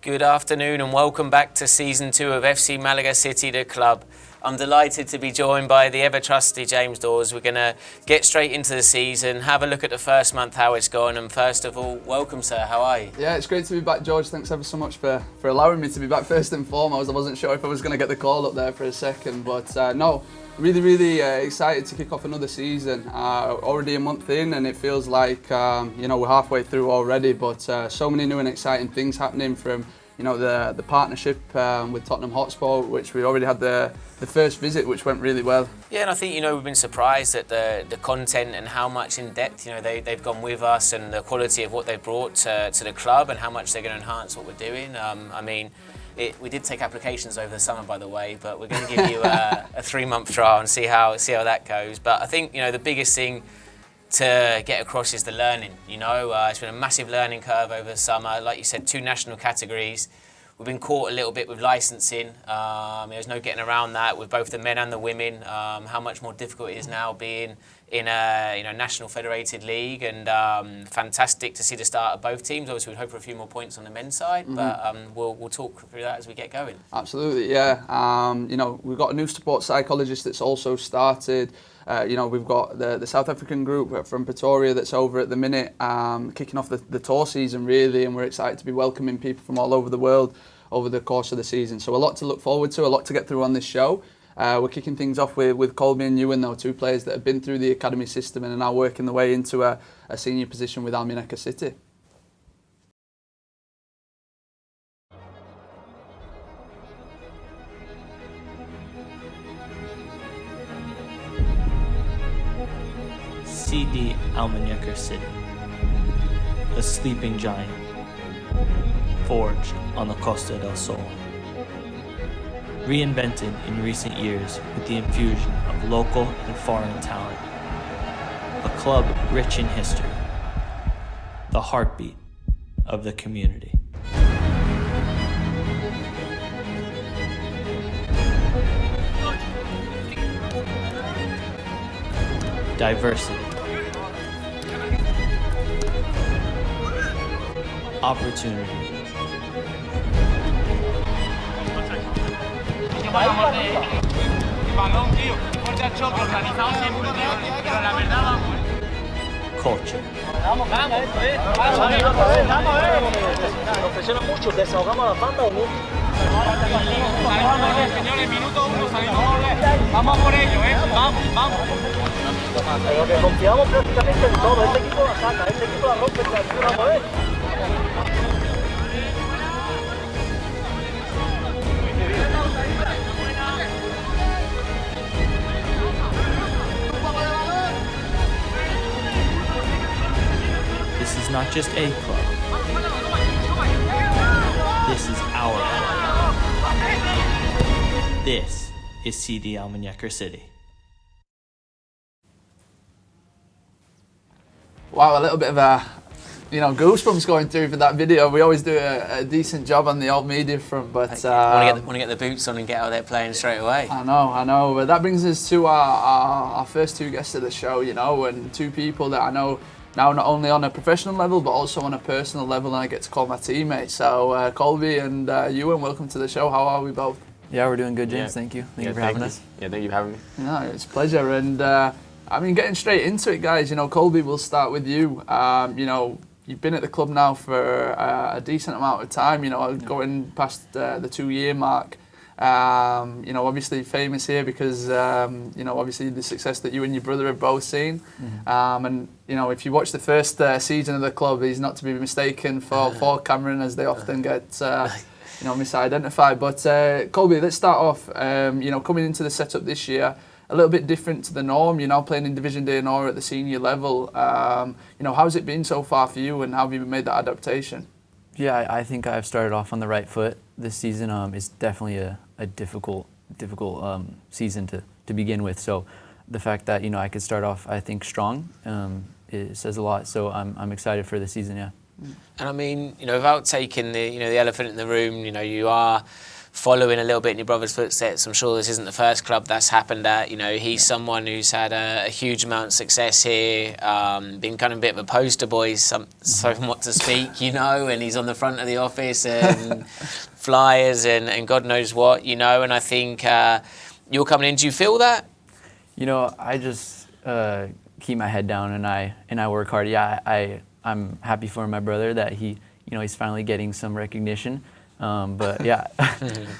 Good afternoon and welcome back to Season 2 of FC Malaga City, the club. I'm delighted to be joined by the ever-trusty James Dawes. We're going to get straight into the season, have a look at the first month, how it's gone, and first of all, welcome, sir. How are you? Yeah, it's great to be back, George. Thanks ever so much for allowing me to be back first and foremost. I wasn't sure if I was going to get the call up there for a second, but no, really excited to kick off another season. Already a month in and it feels like, we're halfway through already, but so many new and exciting things happening from the partnership with Tottenham Hotspur, which we already had the first visit, which went really well. Yeah, and I think we've been surprised at the content and how much in depth they've gone with us, and the quality of what they've brought to the club and how much they're going to enhance what we're doing. We did take applications over the summer, by the way, but we're going to give you a 3-month trial and see how that goes. But I think the biggest thing to get across is the learning. It's been a massive learning curve over the summer. Like you said, 2 national categories. We've been caught a little bit with licensing. There's no getting around that with both the men and the women. How much more difficult it is now being in a national federated league, and fantastic to see the start of both teams. Obviously, we'd hope for a few more points on the men's side, but we'll talk through that as we get going. Absolutely, yeah. We've got a new sports psychologist that's also started. We've got the South African group from Pretoria that's over at the minute, kicking off the tour season really, and we're excited to be welcoming people from all over the world over the course of the season. So a lot to look forward to, a lot to get through on this show. We're kicking things off with Colby and Ewan, though, 2 players that have been through the academy system and are now working their way into a senior position with Malaga City. CD Almun City, a sleeping giant, forged on the Costa del Sol. Reinvented in recent years with the infusion of local and foreign talent. A club rich in history, the heartbeat of the community. Diversity. Opportunity. Culture. This is not just a club. This is our club. This is CD Almun City. Wow, a little bit of goosebumps going through for that video. We always do a decent job on the old media front, but want to get the boots on and get out there playing straight away. I know. But that brings us to our first 2 guests of the show, and 2 people that I know now not only on a professional level but also on a personal level, and I get to call my teammates. So Colby and Ewan, welcome to the show. How are we both? Yeah, we're doing good, James. Yeah. Thank you. Thank you for having us. Yeah, thank you for having me. No, it's a pleasure. And getting straight into it, guys. Colby, we'll start with you. You've been at the club now for a decent amount of time. Going past the 2-year mark. Obviously famous here because obviously the success that you and your brother have both seen. And if you watch the first season of the club, he's not to be mistaken for Cameron, as they often get misidentified. But Colby, let's start off. Coming into the setup this year, a little bit different to the norm. You're now playing in Division D Nor at the senior level. How's it been so far for you, and how have you made that adaptation? Yeah, I think I've started off on the right foot this season. It's definitely a difficult season to begin with. So the fact that I could start off, I think, strong, it says a lot. So I'm excited for the season. Yeah. And without taking the elephant in the room, you are following a little bit in your brother's footsteps. I'm sure this isn't the first club that's happened at. You know, he's someone who's had a huge amount of success here, been kind of a bit of a poster boy, so what to speak, you know, and he's on the front of the office and flyers and God knows what, you know, and I think you're coming in. Do you feel that? You know, I just keep my head down and I work hard. Yeah, I'm happy for my brother that he's finally getting some recognition. But yeah,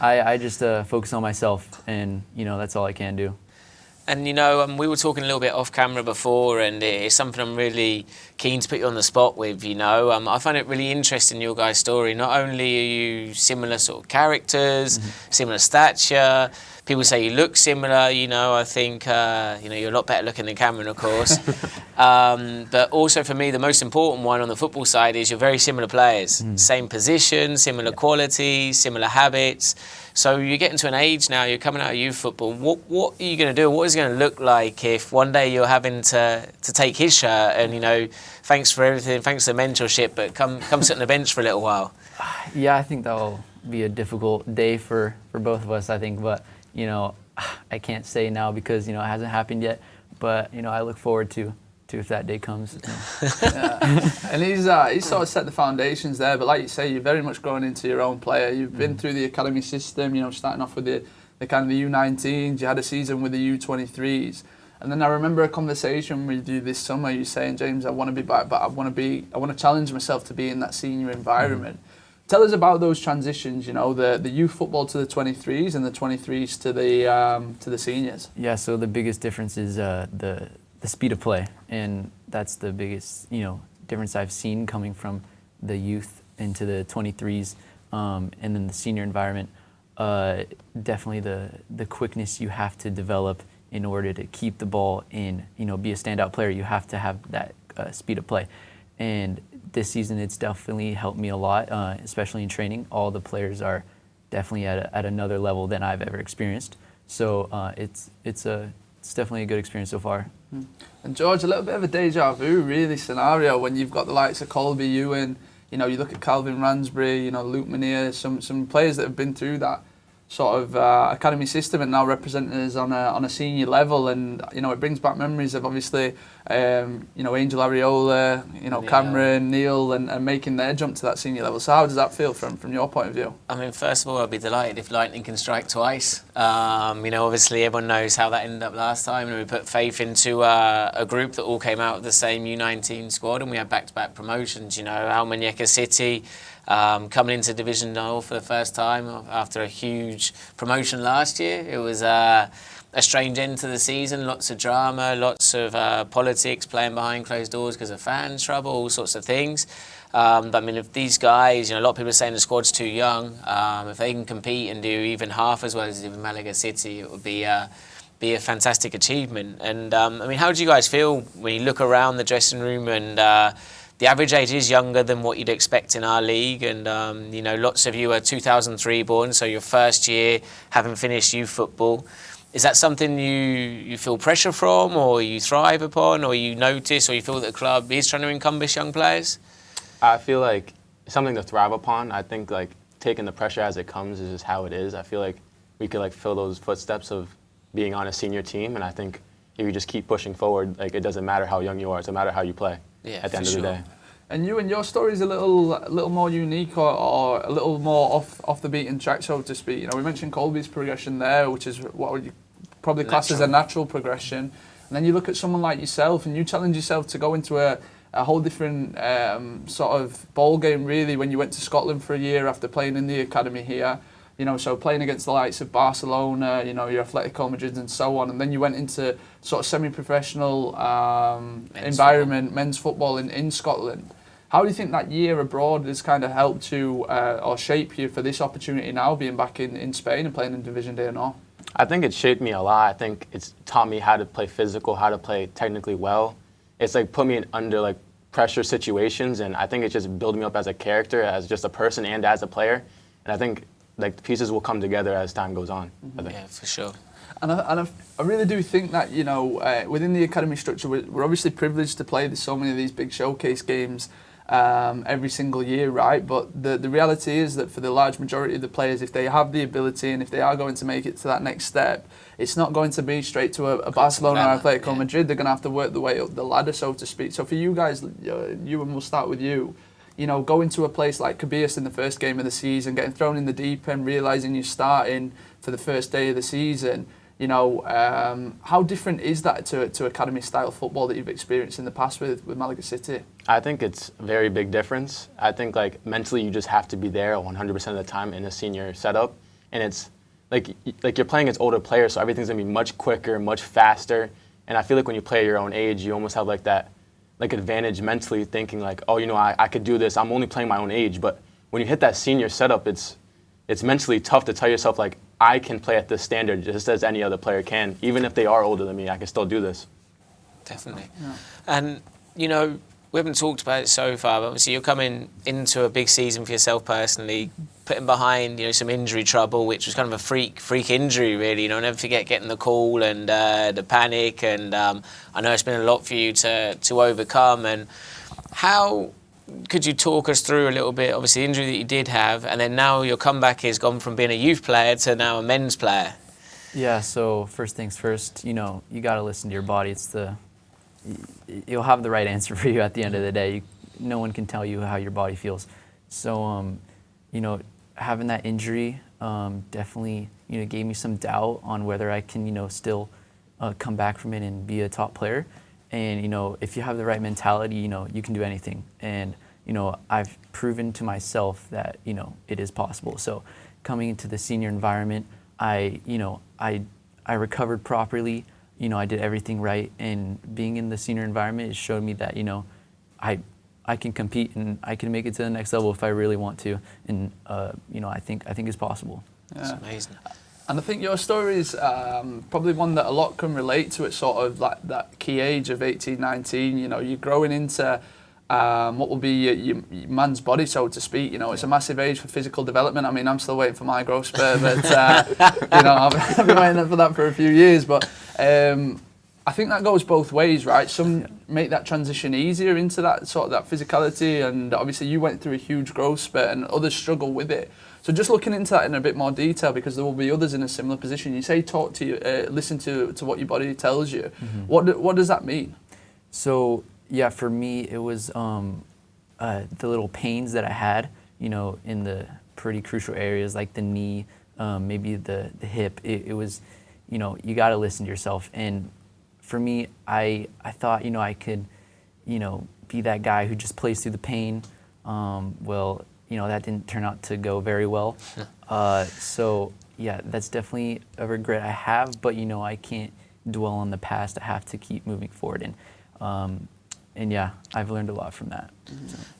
I just focus on myself, and that's all I can do. And we were talking a little bit off camera before, and it's something I'm really keen to put you on the spot with. I find it really interesting, your guys' story. Not only are you similar sort of characters, similar stature, people say you look similar. I think you're a lot better looking than Cameron, of course. But also for me, the most important one on the football side is you're very similar players. Same position, similar qualities, similar habits. So you're getting to an age now, you're coming out of youth football. What are you going to do? What is it going to look like if one day you're having to take his shirt and, thanks for everything, thanks for the mentorship, but come sit on the bench for a little while? Yeah, I think that will be a difficult day for both of us, I think. But, I can't say now because, it hasn't happened yet. But, I look forward to if that day comes. Yeah. And he's sort of set the foundations there, but like you say, you're very much growing into your own player. You've been through the academy system, starting off with the kind of the U19s, you had a season with the U23s, and then I remember a conversation with you this summer, you saying, James, I want to be back, but I want to challenge myself to be in that senior environment. Tell us about those transitions, the youth football to the 23s and the 23s to the seniors. Yeah, so the biggest difference is the speed of play, and that's the biggest difference I've seen coming from the youth into the 23s, and then the senior environment. Definitely the quickness you have to develop in order to keep the ball in, be a standout player. You have to have that speed of play, and this season it's definitely helped me a lot, especially in training. All the players are definitely at another level than I've ever experienced. So it's definitely a good experience so far. And George, a little bit of a deja vu really scenario when you've got the likes of Colby, Ewan, you look at Calvin Ransbury, Luke Manier, some players that have been through that sort of academy system and now representing us on a senior level, and it brings back memories of obviously Angel Areola, Cameron, Neil, and making their jump to that senior level. So how does that feel from your point of view? I mean, first of all, I'd be delighted if lightning can strike twice. Obviously everyone knows how that ended up last time, and we put faith into a group that all came out of the same U19 squad, and we had back-to-back promotions. Malaga City coming into Division 0 for the first time after a huge promotion last year. It was a strange end to the season, lots of drama, lots of politics, playing behind closed doors because of fan trouble, all sorts of things. But I mean, if these guys, a lot of people are saying the squad's too young. If they can compete and do even half as well as they did with Malaga City, it would be a fantastic achievement. And I mean, how do you guys feel when you look around the dressing room and the average age is younger than what you'd expect in our league, and lots of you are 2003 born, so your first year having finished youth football. Is that something you feel pressure from, or you thrive upon, or you notice, or you feel that the club is trying to encompass young players? I feel like it's something to thrive upon. I think taking the pressure as it comes is just how it is. I feel like we could fill those footsteps of being on a senior team, and I think if you just keep pushing forward, it doesn't matter how young you are, it doesn't matter how you play. Yeah, at the end of the day. And your story is a little more unique or a little more off the beaten track, so to speak. We mentioned Colby's progression there, which is what would you probably class as a natural progression. And then you look at someone like yourself, and you challenge yourself to go into a whole different sort of ball game, really, when you went to Scotland for a year after playing in the academy here. So playing against the likes of Barcelona, your Atletico Madrid and so on, and then you went into sort of semi-professional environment, men's football in Scotland. How do you think that year abroad has kind of helped you or shape you for this opportunity now, being back in Spain and playing in Division de Honor? I think it shaped me a lot. I think it's taught me how to play physical, how to play technically well. It's put me under pressure situations, and I think it's just built me up as a character, as just a person and as a player. And I think the pieces will come together as time goes on. I think. Yeah, for sure. And I really do think that within the academy structure, we're obviously privileged to play so many of these big showcase games. every single year, right? But the reality is that for the large majority of the players, if they have the ability and if they are going to make it to that next step, it's not going to be straight to a Barcelona or Atletico Madrid. They're going to have to work the way up the ladder, so to speak. So for you guys, you and we'll start with you, going to a place like Cabillas in the first game of the season, getting thrown in the deep end, realising you're starting for the first day of the season, how different is that to academy-style football that you've experienced in the past with Malaga City? I think it's a very big difference. I think mentally you just have to be there 100% of the time in a senior setup, and it's like you're playing against older players, so everything's gonna be much quicker, much faster. And I feel like when you play at your own age, you almost have that advantage mentally, thinking I could do this. I'm only playing my own age, but when you hit that senior setup, it's mentally tough to tell yourself I can play at this standard just as any other player can. Even if they are older than me, I can still do this. Definitely. Yeah. And, we haven't talked about it so far, but obviously you're coming into a big season for yourself personally, putting behind, some injury trouble, which was kind of a freak injury, really. I'll never forget getting the call and the panic, and I know it's been a lot for you to overcome. And how could you talk us through a little bit, obviously, the injury that you did have, and then now your comeback has gone from being a youth player to now a men's player? Yeah, so first things first, you got to listen to your body. You'll have the right answer for you at the end of the day. No one can tell you how your body feels. So, having that injury definitely, gave me some doubt on whether I can, still come back from it and be a top player. And, if you have the right mentality, you can do anything. And, I've proven to myself that, it is possible. So coming into the senior environment, I recovered properly. I did everything right. And being in the senior environment, it showed me that, I can compete and I can make it to the next level if I really want to. And, I think it's possible. Yeah. That's amazing. And I think your story is probably one that a lot can relate to. It's sort of like that key age of 18, 19. You're growing into what will be your man's body, so to speak. It's a massive age for physical development. I mean, I'm still waiting for my growth spurt, but I've been waiting for that for a few years. But I think that goes both ways, right? Some make that transition easier into that physicality, and obviously you went through a huge growth spurt, and others struggle with it. So just looking into that in a bit more detail, because there will be others in a similar position. You say talk to you, listen to what your body tells you. Mm-hmm. What does that mean? So yeah, for me it was the little pains that I had, in the pretty crucial areas like the knee, maybe the hip. It was, you got to listen to yourself. And for me, I thought, I could, be that guy who just plays through the pain. That didn't turn out to go very well. So yeah, that's definitely a regret I have, but I can't dwell on the past. I have to keep moving forward. And yeah, I've learned a lot from that.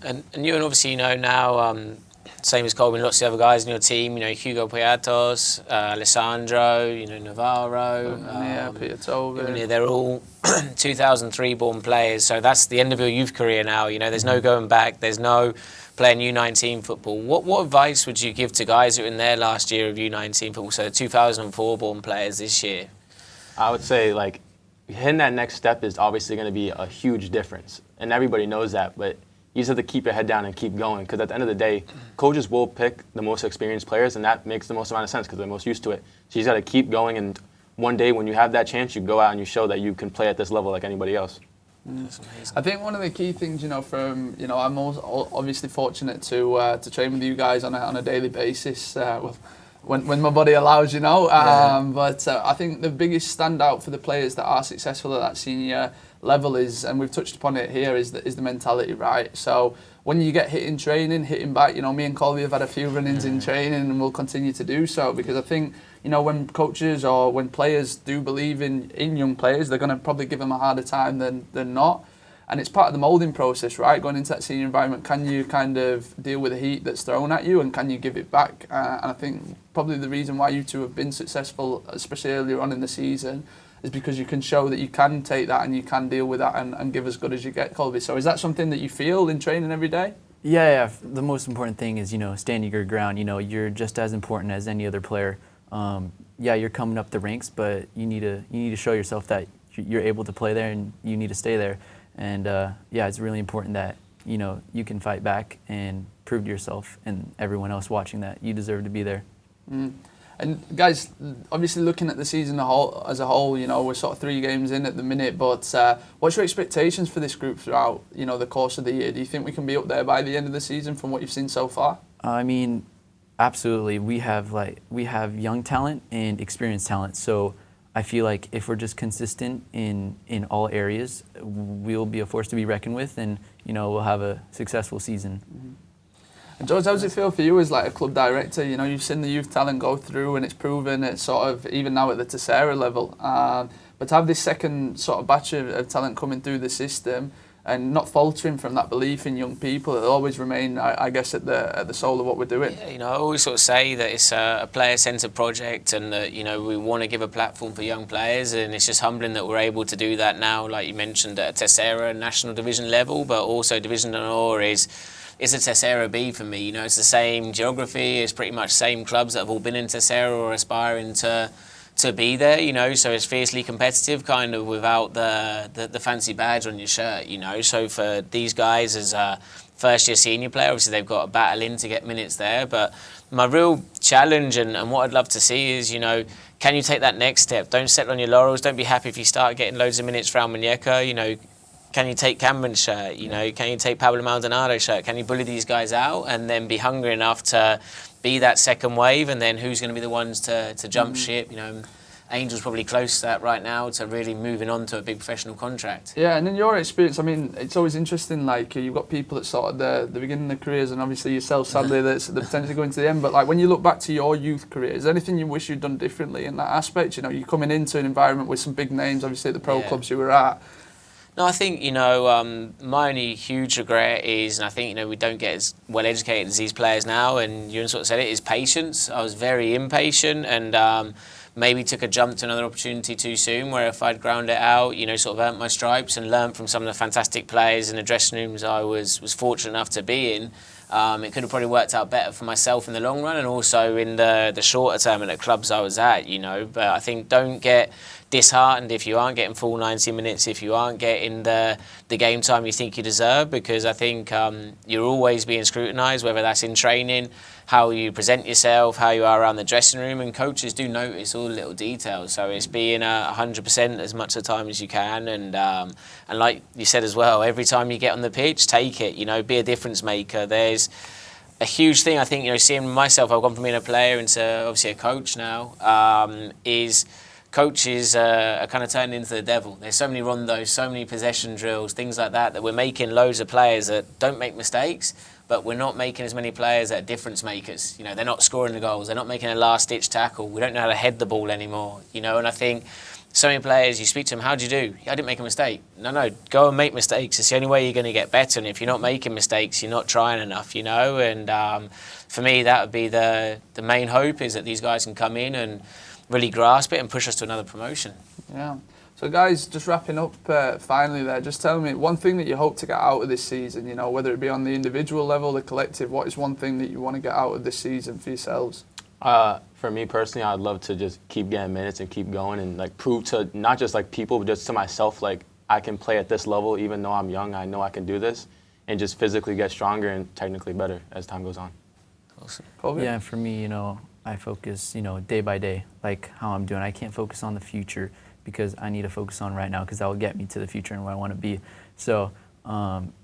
And you, and obviously, now, same as Colby and lots of the other guys in your team, Hugo Piatos, Alessandro, Navarro. Piatovi. They're all 2003 born players, so that's the end of your youth career now. There's no going back. There's no playing U19 football. What advice would you give to guys who are in their last year of U19 football, so 2004 born players this year? I would say, hitting that next step is obviously going to be a huge difference, and everybody knows that, but you just have to keep your head down and keep going, because at the end of the day, coaches will pick the most experienced players, and that makes the most amount of sense because they're most used to it. So you just got to keep going, and one day when you have that chance, you go out and you show that you can play at this level like anybody else. That's amazing. I think one of the key things, from I'm obviously fortunate to train with you guys on a daily basis. When my body allows, But I think the biggest standout for the players that are successful at that senior level is, and we've touched upon it here, is the mentality, right? So when you get hit in training, hitting back, me and Colby have had a few run-ins in training, and we'll continue to do so, because I think, when coaches or when players do believe in young players, they're going to probably give them a harder time than not. And it's part of the moulding process, right? Going into that senior environment, can you kind of deal with the heat that's thrown at you, and can you give it back? And I think probably the reason why you two have been successful, especially earlier on in the season, is because you can show that you can take that and you can deal with that and give as good as you get, Colby. So is that something that you feel in training every day? Yeah. The most important thing is, standing your ground. You're just as important as any other player. You're coming up the ranks, but you need to show yourself that you're able to play there and you need to stay there. And it's really important that you can fight back and prove to yourself and everyone else watching that you deserve to be there. And guys, obviously looking at the season as a whole, we're sort of 3 games in at the minute, but what's your expectations for this group throughout, the course of the year? Do you think we can be up there by the end of the season from what you've seen so far? I mean, absolutely. We have young talent and experienced talent, so I feel like if we're just consistent in all areas, we'll be a force to be reckoned with, and we'll have a successful season. And George, how does it feel for you as like a club director? You've seen the youth talent go through, and it's proven it's sort of even now at the Tessera level. But to have this second sort of batch of talent coming through the system and not faltering from that belief in young people, it'll always remain, I guess, at the soul of what we're doing. Yeah, I always sort of say that it's a player-centred project, and that we want to give a platform for young players, and it's just humbling that we're able to do that now, like you mentioned, at Tessera national division level, but also Division d'Honneur is a Tessera B for me. It's the same geography, it's pretty much same clubs that have all been in Tessera or aspiring to be there, so it's fiercely competitive, kind of without the fancy badge on your shirt, So for these guys as a first-year senior player, obviously they've got a battle in to get minutes there. But my real challenge and what I'd love to see is, can you take that next step? Don't settle on your laurels. Don't be happy if you start getting loads of minutes for Almun. Can you take Cameron's shirt? Can you take Pablo Maldonado's shirt? Can you bully these guys out and then be hungry enough to be that second wave? And then who's going to be the ones to jump ship? Angel's probably close to that right now, to really moving on to a big professional contract. Yeah, and in your experience, I mean, it's always interesting, like, you've got people at sort of the beginning of their careers, and obviously yourself, sadly, that's potentially going to the end, but like, when you look back to your youth career, is there anything you wish you'd done differently in that aspect? You're coming into an environment with some big names, obviously, at the pro clubs you were at. No, I think, my only huge regret is, and I think, we don't get as well educated as these players now, and you sort of said it, is patience. I was very impatient, and maybe took a jump to another opportunity too soon, where if I'd ground it out, sort of earned my stripes and learned from some of the fantastic players in the dressing rooms I was fortunate enough to be in, it could have probably worked out better for myself in the long run, and also in the shorter term at the clubs I was at, But I think don't get disheartened if you aren't getting full 90 minutes, if you aren't getting the game time you think you deserve, because I think you're always being scrutinised, whether that's in training, how you present yourself, how you are around the dressing room, and coaches do notice all the little details. So it's being 100% as much of the time as you can, and like you said as well, every time you get on the pitch, take it. Be a difference maker. There's a huge thing I think, seeing myself, I've gone from being a player into obviously a coach now. Is coaches are kind of turning into the devil. There's so many rondos, so many possession drills, things like that we're making loads of players that don't make mistakes, but we're not making as many players that are difference makers. They're not scoring the goals, they're not making a last-ditch tackle, we don't know how to head the ball anymore, and I think so many players, you speak to them, how'd you do? I didn't make a mistake. No, go and make mistakes. It's the only way you're going to get better, and if you're not making mistakes, you're not trying enough, and for me, that would be the main hope, is that these guys can come in and really grasp it and push us to another promotion. Yeah. So guys, just wrapping up finally there, just tell me one thing that you hope to get out of this season, whether it be on the individual level, the collective, what is one thing that you want to get out of this season for yourselves? For me personally, I'd love to just keep getting minutes and keep going and like prove to not just like people, but just to myself, like I can play at this level even though I'm young, I know I can do this, and just physically get stronger and technically better as time goes on. Awesome. Colby? Yeah, for me, I focus, day by day, like how I'm doing. I can't focus on the future because I need to focus on right now, because that will get me to the future and where I want to be. So,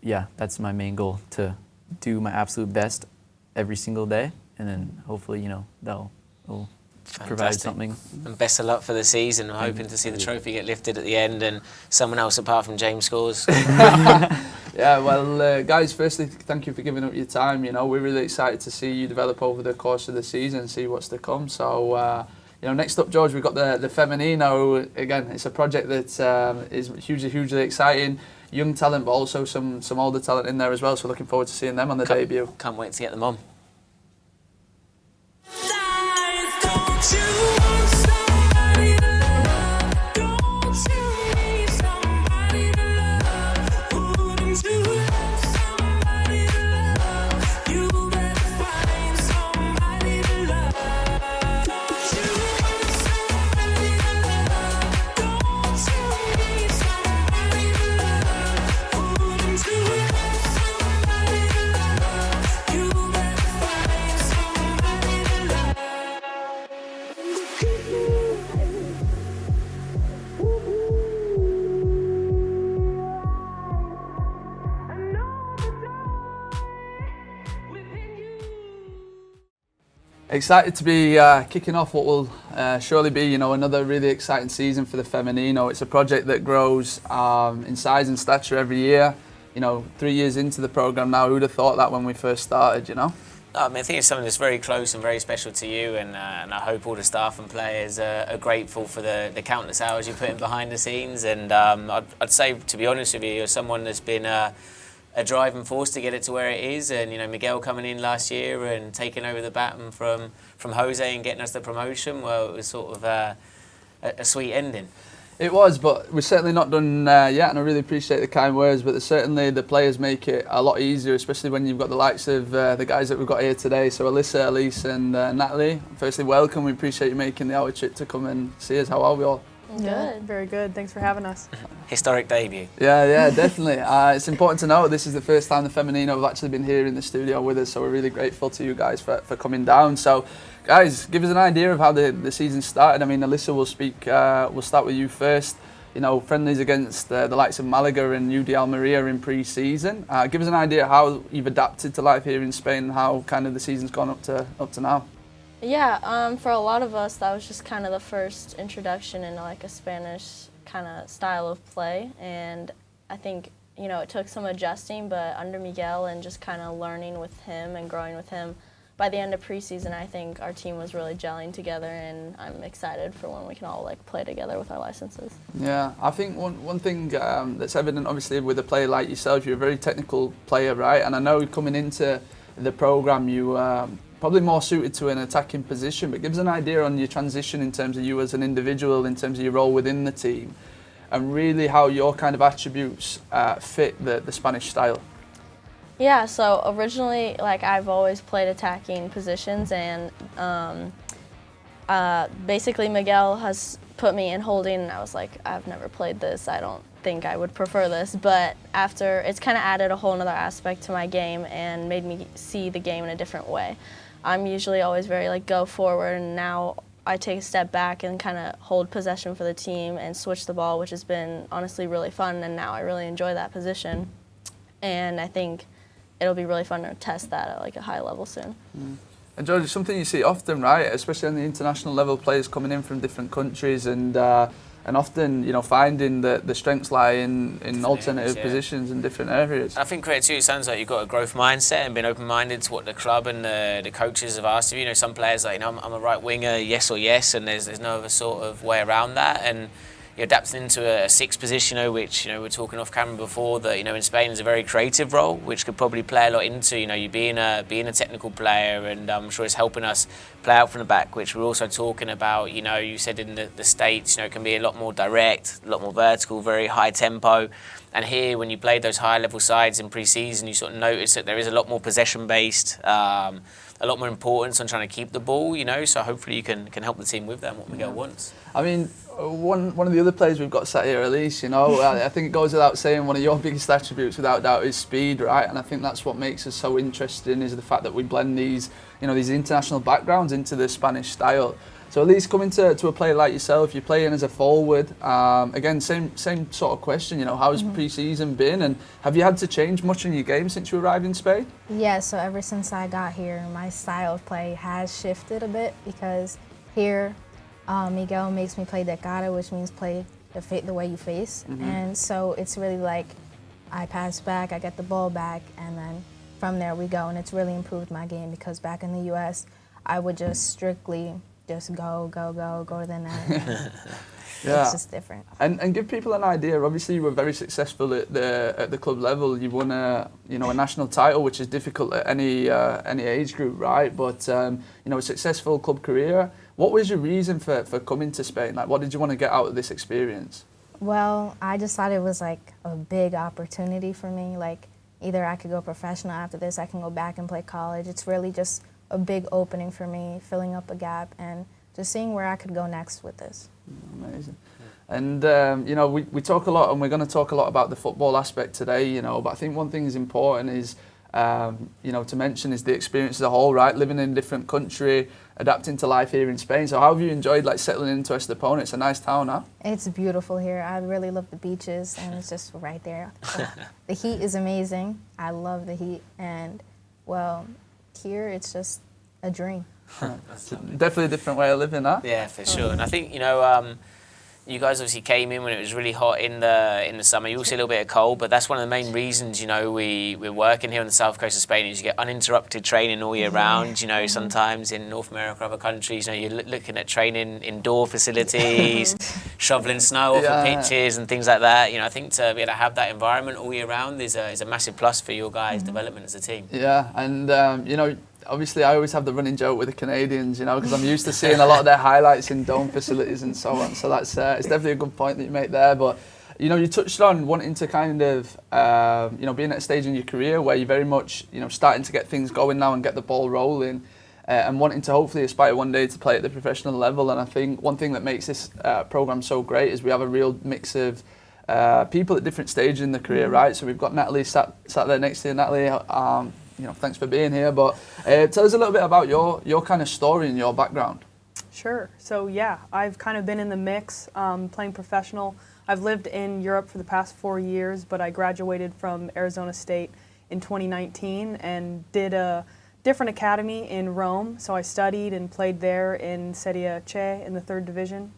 yeah, that's my main goal, to do my absolute best every single day, and then hopefully, that'll provide something. And best of luck for the season. I'm hoping to see the trophy get lifted at the end and someone else apart from James scores. Yeah, well, guys, firstly, thank you for giving up your time. We're really excited to see you develop over the course of the season and see what's to come. So, next up, George, we've got the Femenino. Again, it's a project that is hugely exciting. Young talent, but also some older talent in there as well. So looking forward to seeing them on the debut. Can't wait to get them on. Excited to be kicking off what will surely be, you know, another really exciting season for the Femenino. It's a project that grows in size and stature every year. You know, 3 years into the program now, who'd have thought that when we first started, you know? I mean, I think it's something that's very close and very special to you, and I hope all the staff and players are grateful for the countless hours you put in behind the scenes. And I'd say, to be honest with you, you're someone that's been a driving force to get it to where it is. And, you know, Miguel coming in last year and taking over the baton from Jose and getting us the promotion, well, it was sort of a sweet ending. It was, but we're certainly not done yet, and I really appreciate the kind words, but certainly the players make it a lot easier, especially when you've got the likes of the guys that we've got here today. So Alyssa, Elise and Natalie, firstly, welcome. We appreciate you making the hour trip to come and see us. How are we all? Good. Very good. Thanks for having us. Historic debut. Yeah, definitely. It's important to note this is the first time the Femenino have actually been here in the studio with us, so we're really grateful to you guys for coming down. So, guys, give us an idea of how the season started. I mean, Alyssa will speak. We'll start with you first. You know, friendlies against the likes of Malaga and UD Almeria in pre-season. Give us an idea how you've adapted to life here in Spain and how kind of the season's gone up to now. Yeah, for a lot of us, that was just kind of the first introduction into like a Spanish kind of style of play. And I think, you know, it took some adjusting, but under Miguel and just kind of learning with him and growing with him, by the end of preseason, I think our team was really gelling together, and I'm excited for when we can all like play together with our licenses. Yeah, I think one thing that's evident, obviously, with a player like yourself, you're a very technical player, right? And I know coming into the program, you probably more suited to an attacking position, but give us an idea on your transition in terms of you as an individual, in terms of your role within the team, and really how your kind of attributes fit the Spanish style. Yeah, so originally, like, I've always played attacking positions, and basically Miguel has put me in holding, and I was like, I've never played this, I don't think I would prefer this, but after, it's kind of added a whole nother aspect to my game and made me see the game in a different way. I'm usually always very like go forward, and now I take a step back and kind of hold possession for the team and switch the ball, which has been honestly really fun, and now I really enjoy that position. And I think it'll be really fun to test that at like a high level soon. And George, it's something you see often, right? Especially on the international level, players coming in from different countries and often, you know, finding the strengths lie in alternative positions in different areas. I think credit to you, it sounds like you've got a growth mindset and been open-minded to what the club and the coaches have asked of you. You know, some players like, you know, I'm a right winger, yes or yes, and there's no other sort of way around that. And you're adapting into a sixth position, you know, which, you know, we're talking off camera before that, you know, in Spain is a very creative role, which could probably play a lot into, you know, you being a technical player, and I'm sure it's helping us play out from the back, which we're also talking about. You know, you said in the States, you know, it can be a lot more direct, a lot more vertical, very high tempo. And here, when you played those high level sides in pre-season, you sort of notice that there is a lot more possession based, a lot more importance on trying to keep the ball, you know, so hopefully you can help the team with that and what Miguel wants. I mean, one of the other players we've got sat here, Elise, you know, I think it goes without saying one of your biggest attributes, without doubt, is speed, right? And I think that's what makes us so interesting, is the fact that we blend these, you know, these international backgrounds into the Spanish style. So Elise, coming to a player like yourself, you're playing as a forward. Again, same sort of question, you know, how's pre-season been, and have you had to change much in your game since you arrived in Spain? Yeah, so ever since I got here, my style of play has shifted a bit, because here, Miguel makes me play the ecar, which means play the way you face. And so it's really like I pass back, I get the ball back, and then from there we go. And it's really improved my game, because back in the U.S., I would just strictly just go to the net. Yeah. It's just different. And give people an idea. Obviously, you were very successful at the club level. You won a national title, which is difficult at any age group, right? But you know, a successful club career. What was your reason for coming to Spain? Like, what did you want to get out of this experience? Well, I just thought it was like a big opportunity for me. Like, either I could go professional after this, I can go back and play college. It's really just a big opening for me, filling up a gap, and just seeing where I could go next with this. Amazing. And you know, we talk a lot, and we're going to talk a lot about the football aspect today, you know, but I think one thing is important is, you know, to mention is the experience as a whole, right? Living in a different country, adapting to life here in Spain. So how have you enjoyed like settling into Estepona? It's a nice town, huh? It's beautiful here. I really love the beaches, and it's just right there. So the heat is amazing. I love the heat, and well, here it's just a dream. Definitely a different way of living, huh? Yeah, for sure. And I think, you guys obviously came in when it was really hot in the summer. You also a little bit of cold, but that's one of the main reasons, we're working here on the south coast of Spain is you get uninterrupted training all year round. Sometimes in North America, other countries, you're looking at training indoor facilities, shoveling snow off of pitches and things like that. I think to be able to have that environment all year round is a massive plus for your guys' development as a team. Yeah, and obviously I always have the running joke with the Canadians, because I'm used to seeing a lot of their highlights in dome facilities and so on. So that's it's definitely a good point that you make there. But you touched on wanting to kind of being at a stage in your career where you're very much starting to get things going now and get the ball rolling, and wanting to hopefully aspire one day to play at the professional level. And I think one thing that makes this program so great is we have a real mix of people at different stages in the career, right? So we've got Natalie sat there next to you. Natalie, thanks for being here, but tell us a little bit about your kind of story and your background. Sure. So yeah, I've kind of been in the mix, playing professional. I've lived in Europe for the past 4 years, but I graduated from Arizona State in 2019 and did a different academy in Rome. So I studied and played there in Serie C in the 3rd division,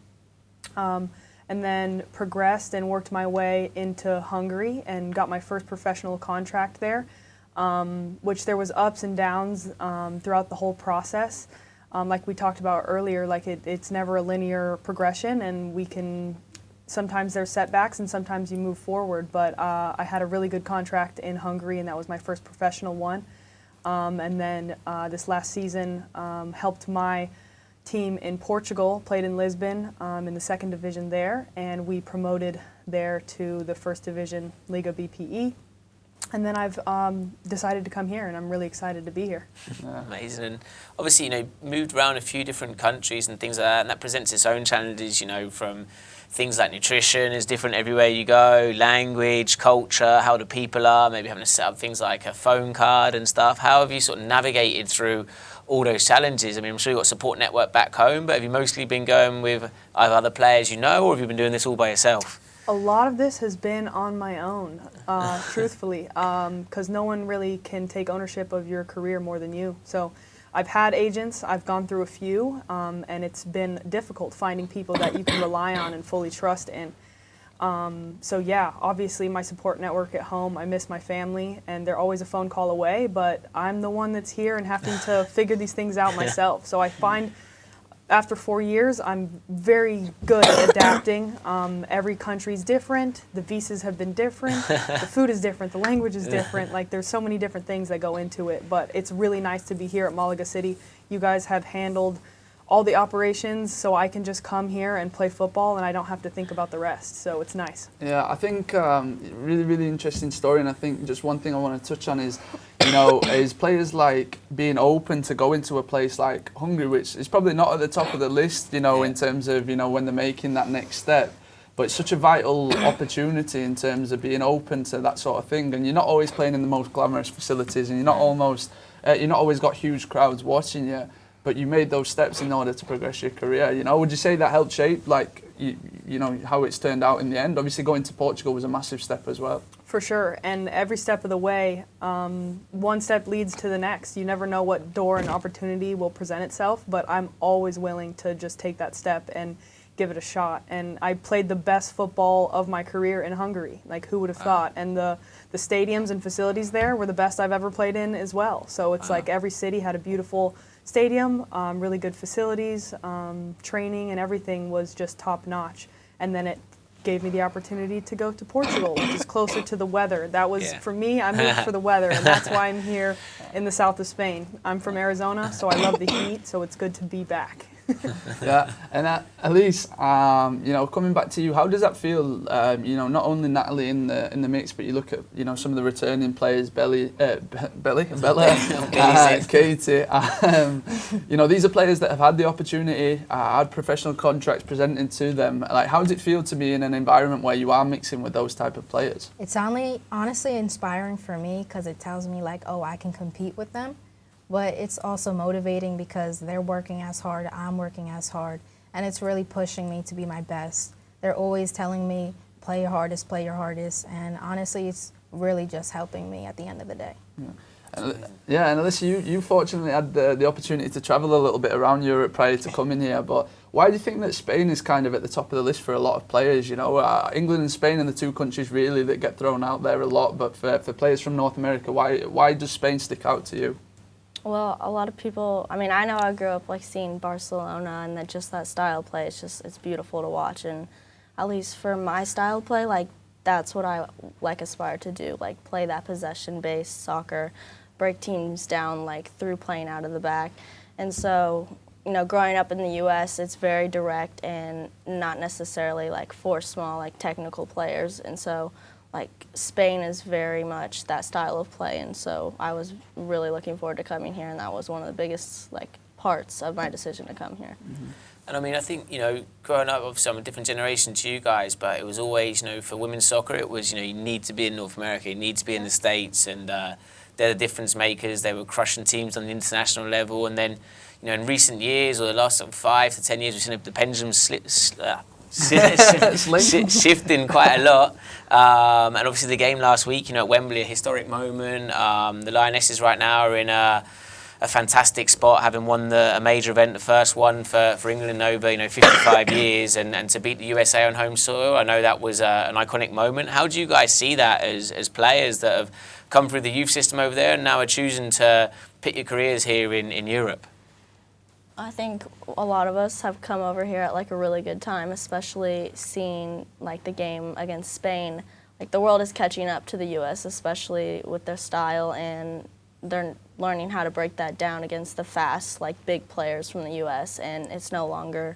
and then progressed and worked my way into Hungary and got my first professional contract there. Which there was ups and downs throughout the whole process. Like we talked about earlier, like it's never a linear progression, and sometimes there's setbacks and sometimes you move forward, but I had a really good contract in Hungary, and that was my first professional one. And then this last season helped my team in Portugal, played in Lisbon in the 2nd division there, and we promoted there to the 1st division Liga BPE. And then I've decided to come here, and I'm really excited to be here. Amazing. And obviously, moved around a few different countries and things like that, and that presents its own challenges, from things like nutrition is different everywhere you go, language, culture, how the people are, maybe having to set up things like a phone card and stuff. How have you sort of navigated through all those challenges? I mean, I'm sure you've got a support network back home, but have you mostly been going with either other players or have you been doing this all by yourself? A lot of this has been on my own, truthfully, because no one really can take ownership of your career more than you. So I've had agents, I've gone through a few, and it's been difficult finding people that you can rely on and fully trust in. So yeah, obviously my support network at home, I miss my family, and they're always a phone call away, but I'm the one that's here and having to figure these things out myself. So I find after 4 years, I'm very good at adapting. Every country's different. The visas have been different. The food is different. The language is different. Like, there's so many different things that go into it. But it's really nice to be here at Malaga City. You guys have handled all the operations, so I can just come here and play football, and I don't have to think about the rest. So it's nice. Yeah, I think really, really interesting story. And I think just one thing I want to touch on is, is players like being open to go into a place like Hungary, which is probably not at the top of the list, in terms of, when they're making that next step. But it's such a vital opportunity in terms of being open to that sort of thing. And you're not always playing in the most glamorous facilities, and you're not always got huge crowds watching you. But you made those steps in order to progress your career. Would you say that helped shape, how it's turned out in the end? Obviously, going to Portugal was a massive step as well. For sure, and every step of the way, one step leads to the next. You never know what door and opportunity will present itself, but I'm always willing to just take that step and give it a shot. And I played the best football of my career in Hungary. Like, who would have thought? And the stadiums and facilities there were the best I've ever played in as well. So it's like every city had a beautiful stadium, really good facilities, training, and everything was just top notch. And then it gave me the opportunity to go to Portugal, which is closer to the weather. That was, for me, I moved for the weather, and that's why I'm here in the south of Spain. I'm from Arizona, so I love the heat, so it's good to be back. Yeah, and Elise, coming back to you, how does that feel? Not only Natalie in the mix, but you look at some of the returning players, Bella, Katie. These are players that have had the opportunity, had professional contracts presented to them. Like, how does it feel to be in an environment where you are mixing with those type of players? It's honestly inspiring for me because it tells me I can compete with them. But it's also motivating because they're working as hard, I'm working as hard, and it's really pushing me to be my best. They're always telling me, play your hardest, and honestly, it's really just helping me at the end of the day. Yeah. Yeah, and Alyssa, you fortunately had the opportunity to travel a little bit around Europe prior to coming here, but why do you think that Spain is kind of at the top of the list for a lot of players? You know, England and Spain are the two countries really that get thrown out there a lot, but for players from North America, why does Spain stick out to you? Well, a lot of people, I mean, I know I grew up like seeing Barcelona and that just that style of play, it's beautiful to watch, and at least for my style of play, like that's what I like aspire to do, like play that possession-based soccer, break teams down like through playing out of the back. And so, you know, growing up in the US, it's very direct and not necessarily like for small like technical players. And so like Spain is very much that style of play, and so I was really looking forward to coming here, and that was one of the biggest like parts of my decision to come here. Mm-hmm. And I mean, I think, you know, growing up, obviously I'm a different generation to you guys, but it was always, you know, for women's soccer, it was, you know, you need to be in North America, you need to be in the States, and they're the difference makers. They were crushing teams on the international level, and then, you know, in recent years, or the last 5 to 10 years, we've seen the pendulum shifting quite a lot. And obviously the game last week, you know, at Wembley, a historic moment. The Lionesses right now are in a fantastic spot, having won a major event, the first one for England in over, you know, 55 years, and to beat the USA on home soil. I know that was an iconic moment. How do you guys see that as players that have come through the youth system over there and now are choosing to pick your careers here in Europe? I think a lot of us have come over here at like a really good time, especially seeing like the game against Spain. Like the world is catching up to the US, especially with their style, and they're learning how to break that down against the fast, like big players from the US, and it's no longer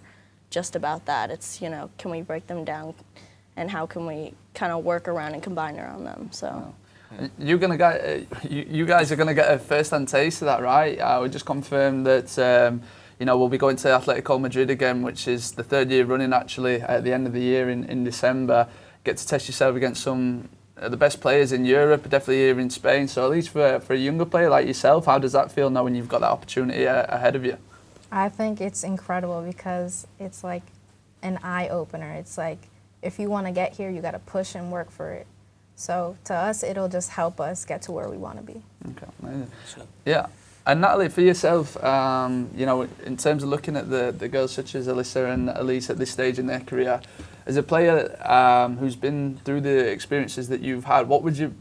just about that. It's, you know, can we break them down and how can we kind of work around and combine around them, so. You guys are going to get a first-hand taste of that, right? We just confirmed that you know, we'll be going to Atletico Madrid again, which is the third year running actually at the end of the year in December. Get to test yourself against some of the best players in Europe, definitely here in Spain. So at least for a younger player like yourself, how does that feel knowing you've got that opportunity ahead of you? I think it's incredible because it's like an eye-opener. It's like if you want to get here, you got to push and work for it. So to us, it'll just help us get to where we want to be. Okay, amazing. Yeah. And Natalie, for yourself, you know, in terms of looking at the girls such as Alyssa and Elise at this stage in their career, as a player who's been through the experiences that you've had, what would your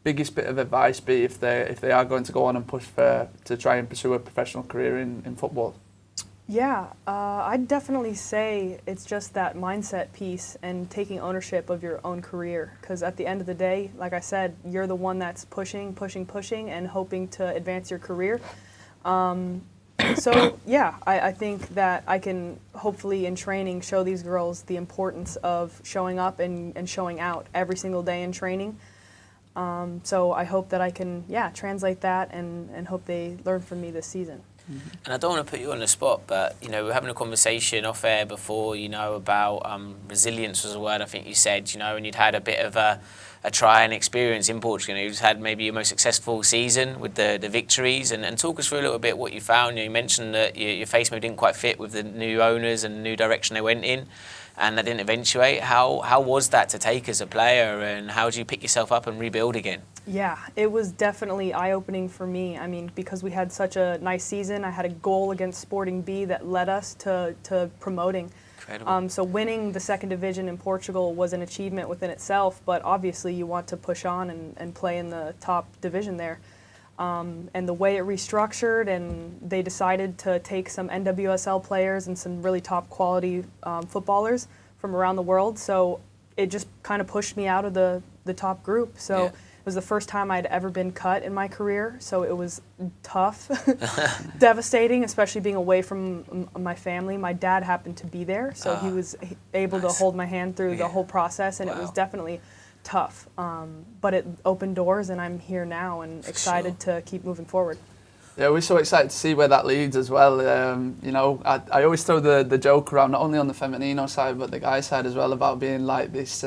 biggest bit of advice be if they are going to go on and push to try and pursue a professional career in football? Yeah, I'd definitely say it's just that mindset piece and taking ownership of your own career. Because at the end of the day, like I said, you're the one that's pushing, and hoping to advance your career. So yeah, I think that I can hopefully in training show these girls the importance of showing up and showing out every single day in training. So I hope that I can, translate that and hope they learn from me this season. And I don't want to put you on the spot, but, you know, we're having a conversation off air before, you know, about resilience was a word I think you said, you know, and you'd had a bit of a trying experience in Portugal. You just had maybe your most successful season with the victories, and talk us through a little bit what you found. You mentioned that your face maybe didn't quite fit with the new owners and the new direction they went in, and that didn't eventuate. How was that to take as a player, and how did you pick yourself up and rebuild again? Yeah, it was definitely eye-opening for me. I mean, because we had such a nice season, I had a goal against Sporting B that led us to promoting. Incredible. So winning the second division in Portugal was an achievement within itself, but obviously you want to push on and play in the top division there. And the way it restructured, and they decided to take some NWSL players and some really top quality footballers from around the world, so it just kind of pushed me out of the top group. So. Yeah. It was the first time I'd ever been cut in my career, so it was tough, devastating, especially being away from my family. My dad happened to be there, so he was able to hold my hand through the whole process, and it was definitely tough. But it opened doors, and I'm here now and excited to keep moving forward. Yeah, we're so excited to see where that leads as well. You know, I always throw the joke around, not only on the Femenino side, but the guy side as well, about being like this...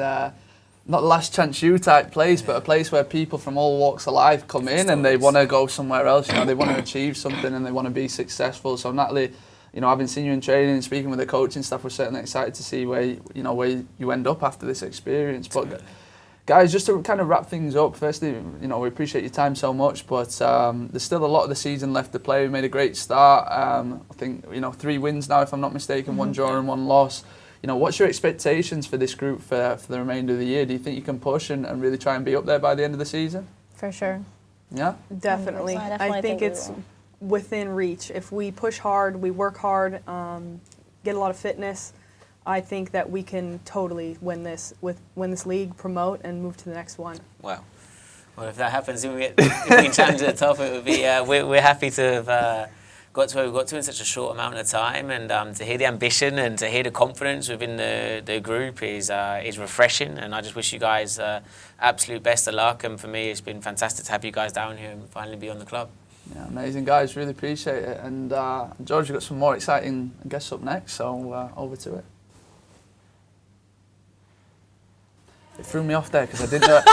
not last chance you type place, but a place where people from all walks of life come in and they want to go somewhere else. You know, they want to achieve something and they want to be successful. So Natalie, you know, having seen you in training and speaking with the coaching staff, we're certainly excited to see where you end up after this experience. But Guys, just to kind of wrap things up, firstly, you know, we appreciate your time so much, but there's still a lot of the season left to play. We made a great start. I think, you know, 3 wins now, if I'm not mistaken, 1 draw and 1 loss. You know, what's your expectations for this group for the remainder of the year? Do you think you can push and really try and be up there by the end of the season? For sure. Yeah? Definitely. I think it's within reach. If we push hard, we work hard, get a lot of fitness, I think that we can totally win this league, promote, and move to the next one. Wow. Well, if that happens, if we can challenge at the top, it would be. We're happy to have got to where we got to in such a short amount of time, and to hear the ambition and to hear the confidence within the group is refreshing. And I just wish you guys absolute best of luck. And for me, it's been fantastic to have you guys down here and finally be on the club. Yeah, amazing guys. Really appreciate it. And George, you've got some more exciting guests up next, so over to it. It threw me off there because I didn't know.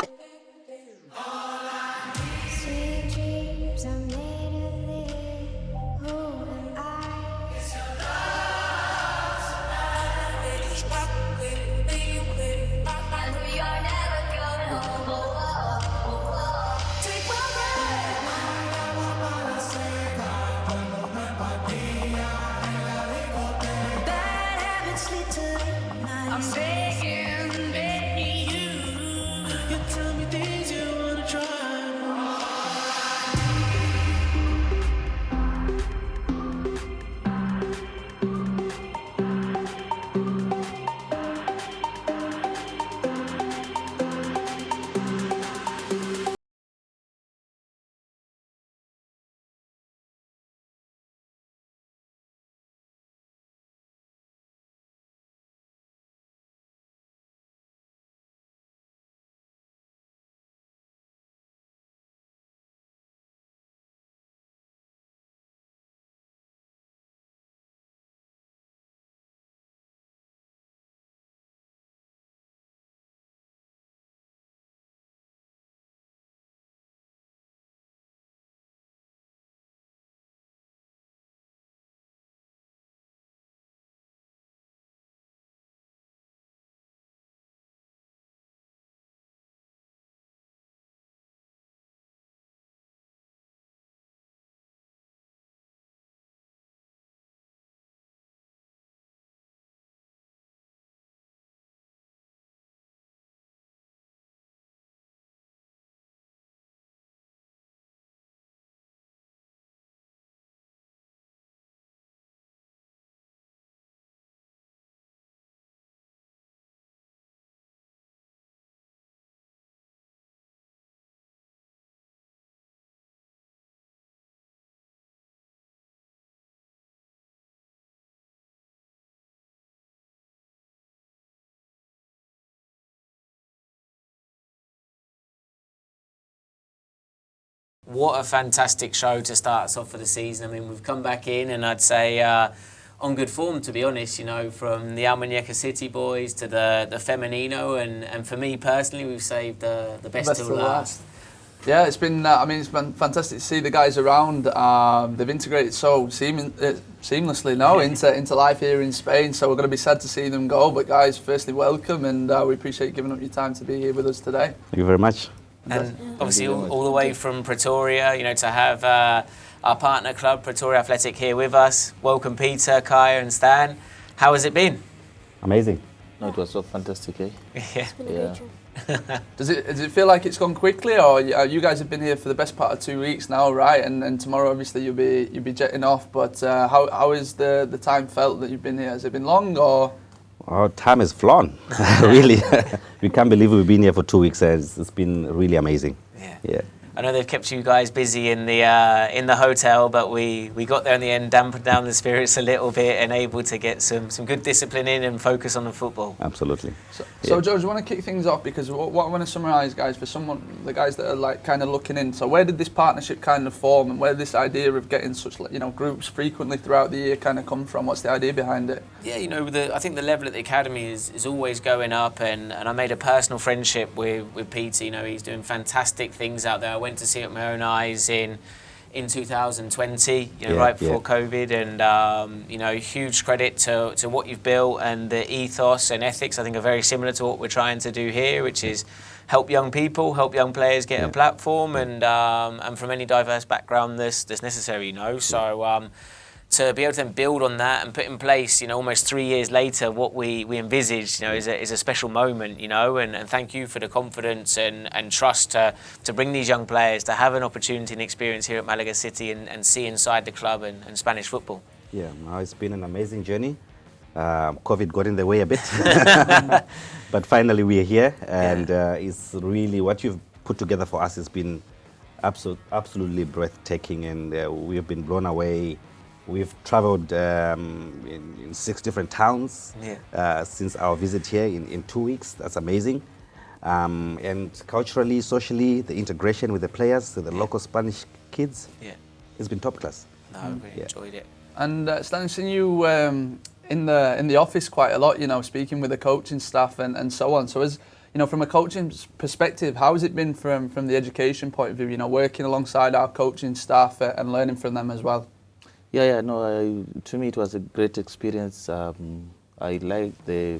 What a fantastic show to start us off for the season. I mean, we've come back in and I'd say on good form, to be honest, you know, from the Malaga City boys to the Femenino, and for me personally, we've saved the best till last. Yeah, it's been fantastic to see the guys around. They've integrated so seamlessly now into life here in Spain, so we're going to be sad to see them go. But guys, firstly, welcome, and we appreciate you giving up your time to be here with us today. Thank you very much. And obviously all the way from Pretoria, you know, to have our partner club, Pretoria Athletic, here with us. Welcome, Peter, Kaya and Stan. How has it been? Amazing. No, it was so fantastic, eh? Yeah. Does it feel like it's gone quickly, or you guys have been here for the best part of 2 weeks now, right? And tomorrow, obviously, you'll be jetting off. But how is the time felt that you've been here? Has it been long, or? Our time has flown, really. We can't believe we've been here for 2 weeks. It's been really amazing. Yeah. I know they've kept you guys busy in the hotel, but we got there in the end, dampened down the spirits a little bit, and able to get some good discipline in and focus on the football. Absolutely. So George, I want to kick things off because what I want to summarise, guys, for the guys that are like kind of looking in. So where did this partnership kind of form, and where did this idea of getting such groups frequently throughout the year kind of come from? What's the idea behind it? Yeah, you know, I think the level at the academy is always going up, and I made a personal friendship with Peter. You know, he's doing fantastic things out there. I went to see it with my own eyes in in 2020, right before COVID, and huge credit to what you've built, and the ethos and ethics I think are very similar to what we're trying to do here, which is help young people, help young players get a platform, and from any diverse background that's necessary, So to be able to then build on that and put in place, almost 3 years later, what we envisaged, is a special moment, and thank you for the confidence and trust to bring these young players to have an opportunity and experience here at Malaga City and see inside the club and Spanish football. Yeah, it's been an amazing journey. COVID got in the way a bit, but finally we are here, and it's really what you've put together for us has been absolutely breathtaking, and we have been blown away. We've traveled in 6 different towns since our visit here in 2 weeks. That's amazing. And culturally, socially, the integration with the players, the local Spanish kids, it's been top class. No, I really enjoyed it. And Stan, I've seen you in the office quite a lot, speaking with the coaching staff and so on. So as from a coaching perspective, how has it been from the education point of view, working alongside our coaching staff and learning from them as well? To me it was a great experience. I like the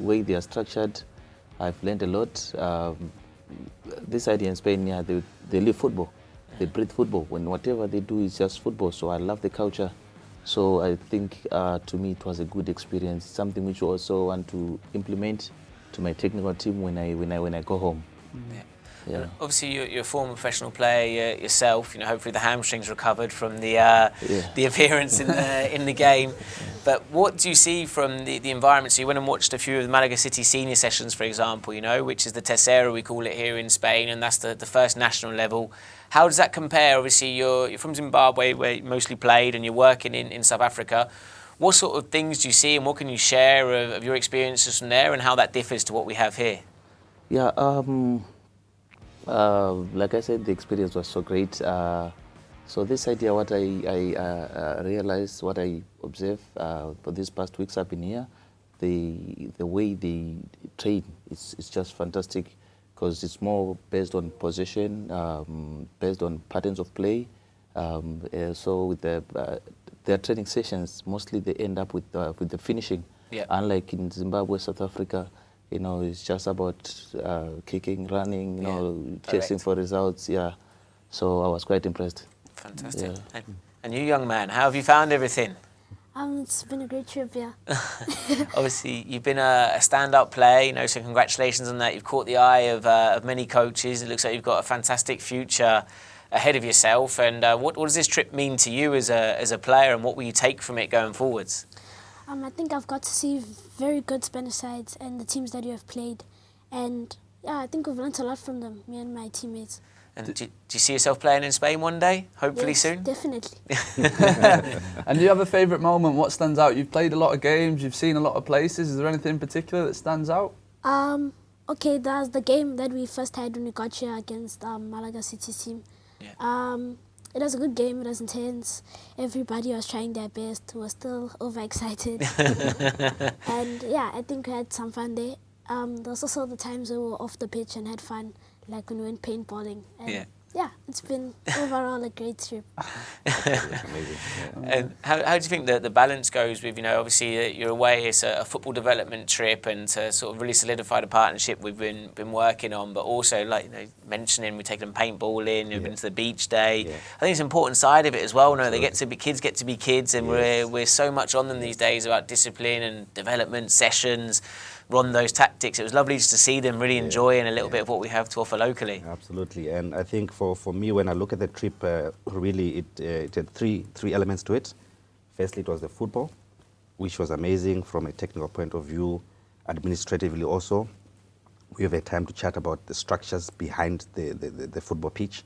way they are structured. I've learned a lot. This idea in Spain, they live football. They breathe football. When whatever they do is just football. So I love the culture. So I think to me it was a good experience. Something which I also want to implement to my technical team when I go home. Yeah. Obviously, you're a former professional player yourself. Hopefully the hamstrings recovered from the appearance in the game. But what do you see from the environment? So you went and watched a few of the Malaga City senior sessions, for example, which is the Tercera, we call it here in Spain, and that's the first national level. How does that compare? Obviously, you're from Zimbabwe, where you mostly played, and you're working in South Africa. What sort of things do you see, and what can you share of your experiences from there, and how that differs to what we have here? Like I said, the experience was so great. So this idea, what I realized, what I observed for these past weeks I've been here, the way they train is just fantastic, because it's more based on possession, based on patterns of play. So with their training sessions, mostly they end up with the finishing. Unlike in Zimbabwe, South Africa, it's just about kicking, running, chasing for results. So I was quite impressed. Fantastic. And you, young man, how have you found everything? It's been a great trip, Obviously, you've been a stand-up player, so congratulations on that. You've caught the eye of many coaches. It looks like you've got a fantastic future ahead of yourself. And what does this trip mean to you as a player, and what will you take from it going forwards? I think I've got to see very good Spanish sides and the teams that you have played. And I think we've learned a lot from them, me and my teammates. And do you see yourself playing in Spain one day, hopefully soon? Definitely. And do you have a favourite moment? What stands out? You've played a lot of games, you've seen a lot of places. Is there anything in particular that stands out? Okay, that's the game that we first had when we got here against Malaga City team. It was a good game, it was intense. Everybody was trying their best, we were still overexcited. And I think we had some fun there. There was also the times we were off the pitch and had fun, like when we went paintballing. And it's been overall a great trip. Amazing. And how do you think that the balance goes with, obviously you're away, it's a football development trip, and to sort of really solidify the partnership we've been working on, but also mentioning we're taking them paintballing, you've been to the beach day. I think it's an important side of it as well. Kids get to be kids, and we're so much on them these days about discipline and development sessions, Rondo's tactics. It was lovely just to see them really enjoying a little bit of what we have to offer locally. Absolutely, and I think for me, when I look at the trip, really it had three elements to it. Firstly, it was the football, which was amazing from a technical point of view, administratively also. We have a time to chat about the structures behind the football pitch,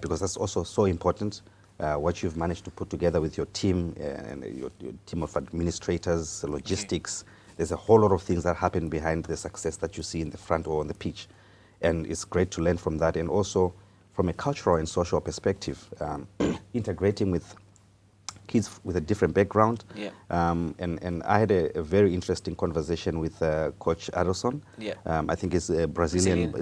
because that's also so important. What you've managed to put together with your team and your team of administrators, logistics. There's a whole lot of things that happen behind the success that you see in the front or on the pitch. And it's great to learn from that. And also from a cultural and social perspective, integrating with kids with a different background. And I had a very interesting conversation with Coach Adelson. I think he's Brazilian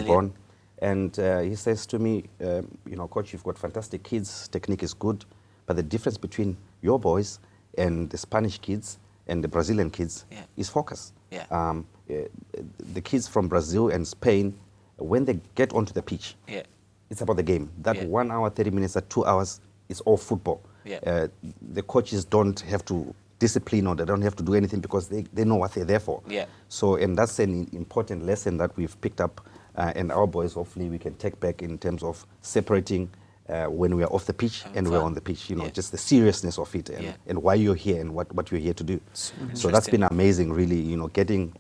born. And he says to me, you know, coach, you've got fantastic kids, technique is good, but the difference between your boys and the Spanish kids and the Brazilian kids is focus. The kids from Brazil and Spain, when they get onto the pitch, it's about the game. That 1 hour, 30 minutes, that 2 hours is all football. The coaches don't have to discipline or they don't have to do anything because they know what they're there for. So, and that's an important lesson that we've picked up, and our boys, hopefully, we can take back in terms of separating when we are off the pitch and we're on the pitch, you know, just the seriousness of it and why you're here and what you're here to do. So that's been amazing, really, you know, getting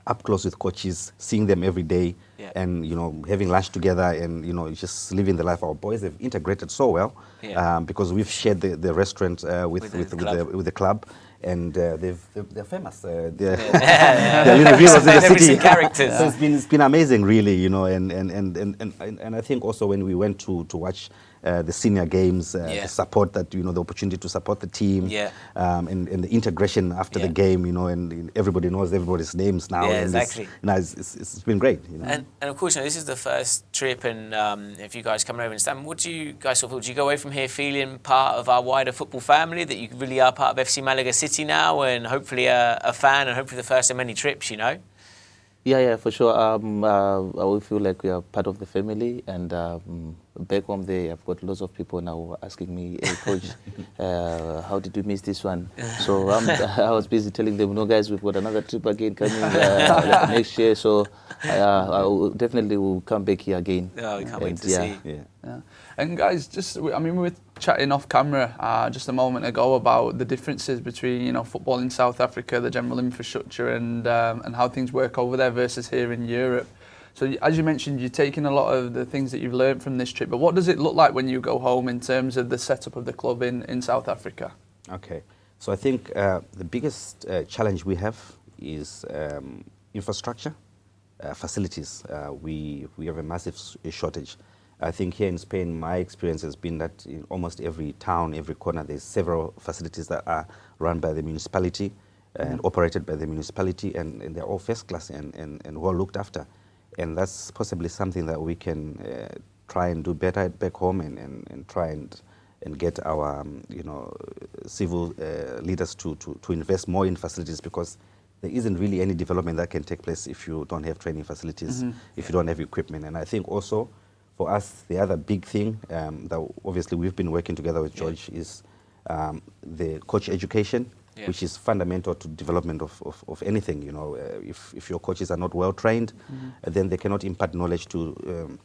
up close with coaches, seeing them every day, and, you know, having lunch together and, you know, just living the life. Our boys have integrated so well because we've shared the restaurant with the club. And they're famous. They're little heroes in the city. Characters. So it's been amazing, really, you know. And I think also when we went to watch the senior games, the support that, you know, the opportunity to support the team, and the integration after the game, you know, and everybody knows everybody's names now. Yeah, and exactly. It's been great, you know. And of course, you know, this is the first trip, and if you guys come over and stand, what do you guys sort of feel? Do you go away from here feeling part of our wider football family, that you really are part of FC Malaga City now, and hopefully a fan, and hopefully the first of many trips, you know? Yeah, for sure. I will feel like we are part of the family, and back home there, I've got lots of people now asking me, hey, coach, how did you miss this one? So I was busy telling them, no, guys, we've got another trip again coming next year, so I will definitely will come back here again. Oh, we can't wait to see. Yeah. And guys, just, I mean, we were chatting off camera just a moment ago about the differences between, you know, football in South Africa, the general infrastructure, and how things work over there versus here in Europe. So as you mentioned, you're taking a lot of the things that you've learned from this trip, but what does it look like when you go home in terms of the setup of the club in South Africa? Okay, so I think the biggest challenge we have is infrastructure, facilities. We have a massive shortage. I think here in Spain, my experience has been that in almost every town, every corner, there's several facilities that are run by the municipality and operated by the municipality, and they're all first class and well looked after. And that's possibly something that we can try and do better back home, and try and get our you know, civil leaders to invest more in facilities, because there isn't really any development that can take place if you don't have training facilities, if you don't have equipment. And I think also for us, the other big thing that obviously we've been working together with George is the coach education, which is fundamental to development of anything. You know, if your coaches are not well trained, then they cannot impart knowledge to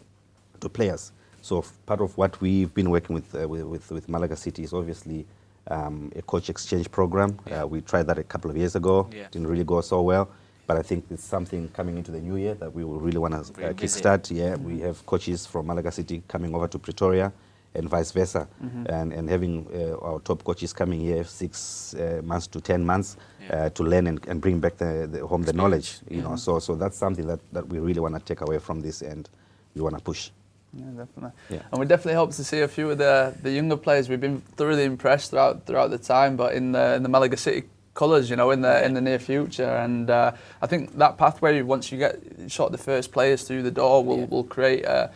players. So part of what we've been working with Malaga City is obviously a coach exchange program. We tried that a couple of years ago. Didn't really go so well. But I think it's something coming into the new year that we will really want to kickstart. We have coaches from Malaga City coming over to Pretoria, and vice versa, and having our top coaches coming here 6 months to 10 months to learn and bring back home the knowledge. You know, so that's something that we really want to take away from this, and we want to push. Yeah, definitely. And we definitely hope to see a few of the younger players. We've been thoroughly impressed throughout the time, but in the Malaga City colours, you know, in the near future. And I think that pathway, once you get sort of the first players through the door, will create a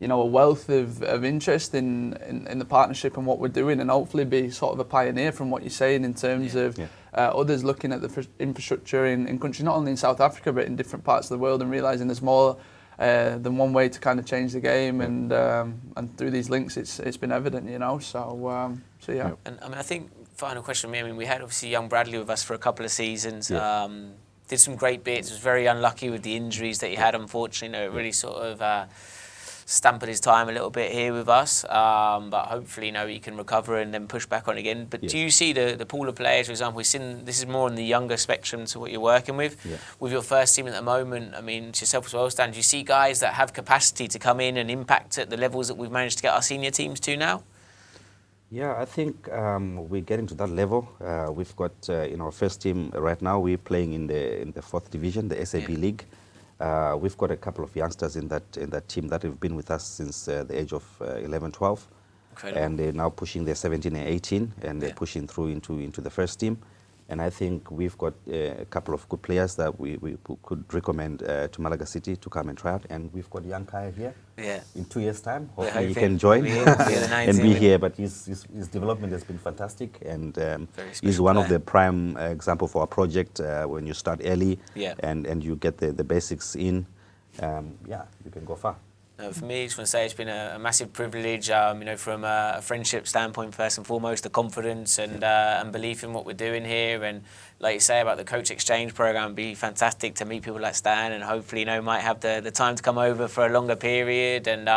wealth of interest in the partnership and what we're doing, and hopefully be sort of a pioneer from what you're saying in terms of others looking at the infrastructure in countries, not only in South Africa, but in different parts of the world, and realising there's more than one way to kind of change the game, and through these links it's been evident, you know. So yeah. And I mean, I think final question for me. I mean, we had obviously young Bradley with us for a couple of seasons. Did some great bits. Was very unlucky with the injuries that he had. Unfortunately, you know, it really sort of stampered his time a little bit here with us. But hopefully, you know, he can recover and then push back on again. But do you see the pool of players, for example? We've seen, this is more on the younger spectrum to what you're working with. With your first team at the moment, I mean, to yourself as well, Stan, do you see guys that have capacity to come in and impact at the levels that we've managed to get our senior teams to now? Yeah, I think we're getting to that level. We've got in our first team right now, we're playing in the 4th division, the SAB League. We've got a couple of youngsters in that team that have been with us since the age of 11, 12. Incredible. And they're now pushing their 17 and 18, and they're pushing through into the first team. And I think we've got a couple of good players that we could recommend to Malaga City to come and try out. And we've got young Kaya here. Yeah. In 2 years' time, We're hopefully he hoping can join and be with- here. But his development has been fantastic, and he's special one of player. the prime example for our project. When you start early, Yeah. and you get the basics in, you can go far. For me, I just want to say it's been a massive privilege, from a friendship standpoint, first and foremost, the confidence and belief in what we're doing here. And like you say about the coach exchange program, it'd be fantastic to meet people like Stan, and hopefully, might have the time to come over for a longer period. And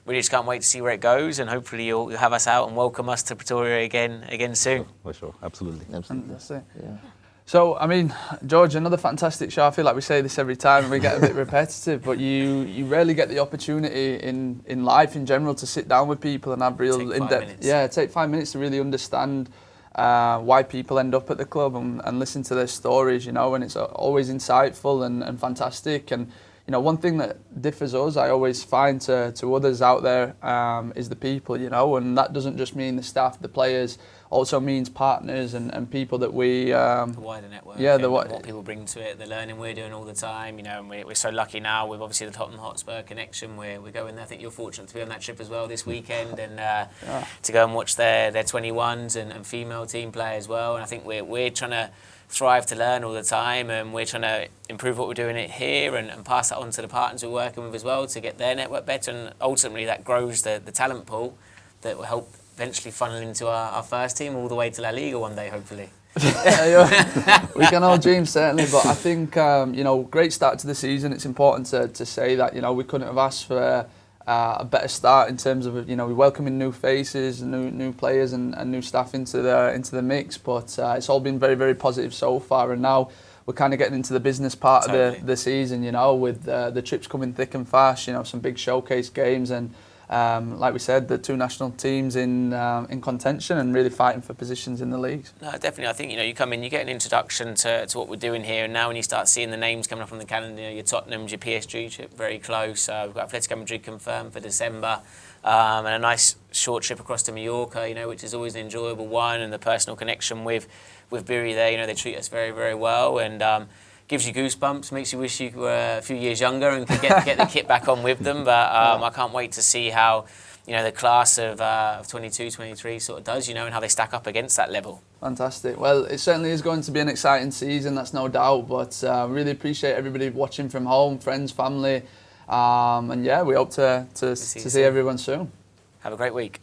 really just can't wait to see where it goes. And hopefully you'll have us out and welcome us to Pretoria again soon. For sure, absolutely. That's it. Yeah. So, I mean, George, another fantastic show. I feel like we say this every time and we get a bit repetitive, but you rarely get the opportunity in life in general to sit down with people and have real in-depth... take 5 minutes to really understand why people end up at the club and listen to their stories, and it's always insightful and fantastic. And, one thing that differs us, I always find to others out there, is the people, and that doesn't just mean the staff, the players, also means partners and people that we... the wider network, yeah, and what people bring to it, the learning we're doing all the time, and we're so lucky now with obviously the Tottenham Hotspur connection. We're going there. I think you're fortunate to be on that trip as well this weekend, and to go and watch their 21s and female team play as well. And I think we're trying to thrive to learn all the time, and we're trying to improve what we're doing it here and pass that on to the partners we're working with as well to get their network better, and ultimately that grows the talent pool that will help eventually funnel into our first team all the way to La Liga one day, hopefully. We can all dream, certainly, but I think, great start to the season. It's important to say that, we couldn't have asked for a better start in terms of, we're welcoming new faces, new players and new staff into the mix, but it's all been very, very positive so far, and now we're kind of getting into the business part of the season, with the trips coming thick and fast, some big showcase games, and like we said, the two national teams in contention and really fighting for positions in the leagues. No, definitely. I think, you come in, you get an introduction to what we're doing here, and now when you start seeing the names coming up on the calendar, your Tottenham's, your PSG trip, very close. We've got Atletico Madrid confirmed for December, and a nice short trip across to Mallorca, which is always an enjoyable one, and the personal connection with Biri there, they treat us very, very well, and gives you goosebumps, makes you wish you were a few years younger and could get the kit back on with them. But I can't wait to see how the class of 22, 23 sort of does, and how they stack up against that level. Fantastic. Well, it certainly is going to be an exciting season, that's no doubt. But really appreciate everybody watching from home, friends, family, and we hope to see everyone soon. Have a great week.